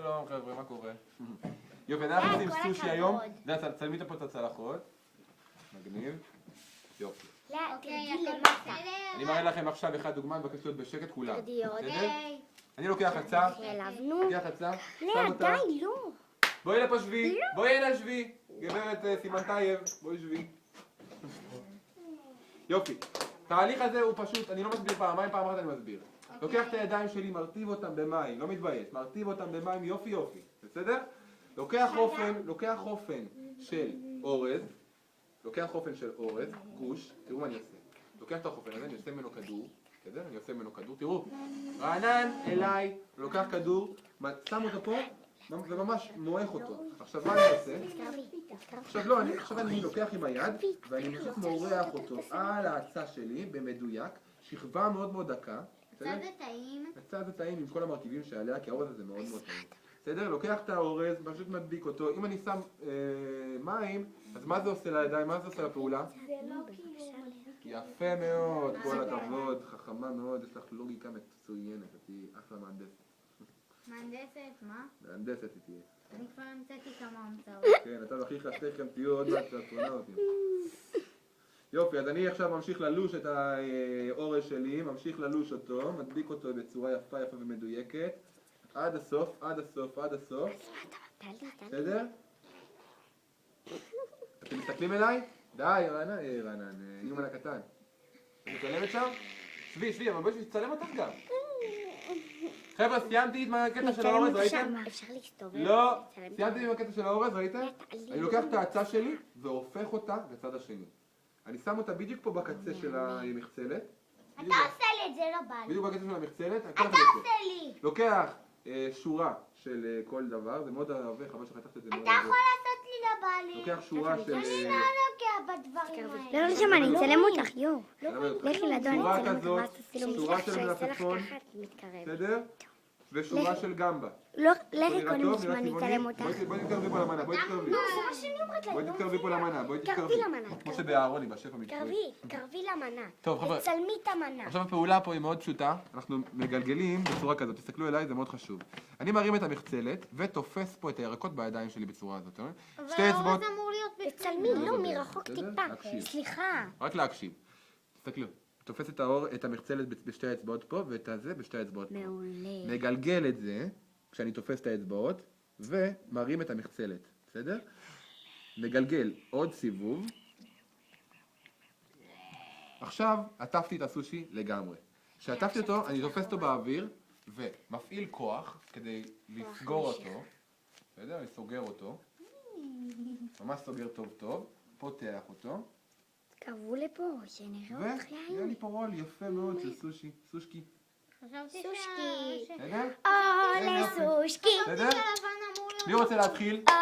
שלום חבר'ה, מה קורה? יופי, אנחנו עושים סושי היום. צלמי פה את הצלחות. מגניב. יופי. אני מראה לכם עכשיו אחד דוגמה, אני מבקש להיות בשקט כולם. בסדר? אני לוקח הצעה. לוקח הצעה. די, לא. בואי לפה שבי. בואי הנה שבי. גברת סימן טייב. בואי שבי. יופי. התהליך הזה הוא פשוט, אני לא מסביר פעם אחת אני מסביר. לוקח את הידיים שלי, מרטיב אותם במים, לא מתבייש, מרטיב אותם במים יופי יופי, בסדר? לוקח חופן של אורז, גוש, תראו מה אני עושה. לוקח את החופן הזה, אני עושה ממנו כדור, בסדר? אני עושה ממנו כדור, תראו. רענן אליי, לוקח כדור, שם אותו פה וממש מועך אותו. עכשיו מה אני עושה? עכשיו אני לוקח עם היד ואני פשוט מורח אותו על העצה שלי במדויק, שכבה מאוד מאוד דקה. הצד זה טעים. הצד זה טעים עם כל המרכיבים שעליה, כי האורז הזה מאוד מאוד טעים. בסדר? לוקח את האורז, פשוט מדביק אותו. אם אני שם מים, אז מה זה עושה לידיים? מה זה עושה לפעולה? זה לא כאילו... יפה מאוד, כל הכבוד, חכמה מאוד, יש לך לוגיקה מצוינת, את תהיי אחלה מהנדסת. מהנדסת, מה? מהנדסת היא תהיה. אני כבר המצאתי כמה המצאות. כן, אתה ואחיך שתיכם תהיו עוד מעט אסטרונאוטים. יופי, אז אני עכשיו ממשיך ללוש את האורז שלי, ממשיך ללוש אותו, מדביק אותו בצורה יפה ומדויקת, עד הסוף. בסדר? אתם מסתכלים אליי? די, רענן, יומן הקטן. את מצלמת שם? שבי, אבל בואי שתצלם אותך גם. חבר'ה, סיימתי עם הקטע של האורז, ראיתם? אפשר להסתובב? לא, סיימתי עם הקטע של האורז, ראיתם? אני לוקח את העצה שלי והופך אותה לצד השני. אני שם אותה בדיוק פה בקצה של המחצלת. אתה עושה לי את זה, לא בא לי. בדיוק בקצה של המחצלת. אתה עושה לי! לוקח שורה של כל דבר, זה מאוד ערבה, חבל שחתכת את זה מאוד אתה יכול לעשות לי, לא בא לי. לוקח שורה של... אני לא נוגע בדברים האלה. לא נשמע, אני אצלם אותך, יו. לכי לדון, שורה אני אצלם אותך, כזאת, ואז תצילו שורה משלח של שיעשה לך מלפפון. ככה, את מתקרבת. בסדר? ושורה של גמבה. לא, לכי נראה קודם טוב? נשמע, נראה אני צבעוני? אצלם אותך. בואי תתקרבי פה למנה, בואי תתקרבי. בואי תתקרבי פה למנה, בואי תתקרבי. קרבי למנה. כמו שבאהרוני, בשף המקצועי. קרבי למנה. טוב, חבר'ה. תצלמי את המנה. עכשיו הפעולה פה היא מאוד פשוטה, אנחנו מגלגלים בצורה כזאת, תסתכלו אליי, זה מאוד חשוב. אני מרים את המחצלת ותופס פה את הירקות בידיים שלי בצורה הזאת, שתי אצבעות, אבל האורז אמור להיות בפנים. תצלמי, לא, מרחוק בסדר? טיפה. להקשיב. סליחה. רק להקשיב. תסתכלו, תופס את המחצלת בשתי האצבעות פה ואת הזה בשתי האצבעות פה. מעולה. מגלגל את זה, כשאני תופס את האצבעות, ומרים את המחצלת, בסדר? מגלגל עוד סיבוב. עכשיו עטפתי את הסושי לגמרי. כשעטפתי אותו, אני תופס אותו באוויר, ומפעיל כוח כדי לסגור אותו. בסדר? אני סוגר אותו. ממש סוגר טוב טוב. פותח אותו. קרבו לפה, שנראה אותך ויהיה יאיר. לי פה רול יפה מאוד של סושי. סושקי. סושקי. בסדר? או לסושקי. בסדר? מי רוצה להתחיל? או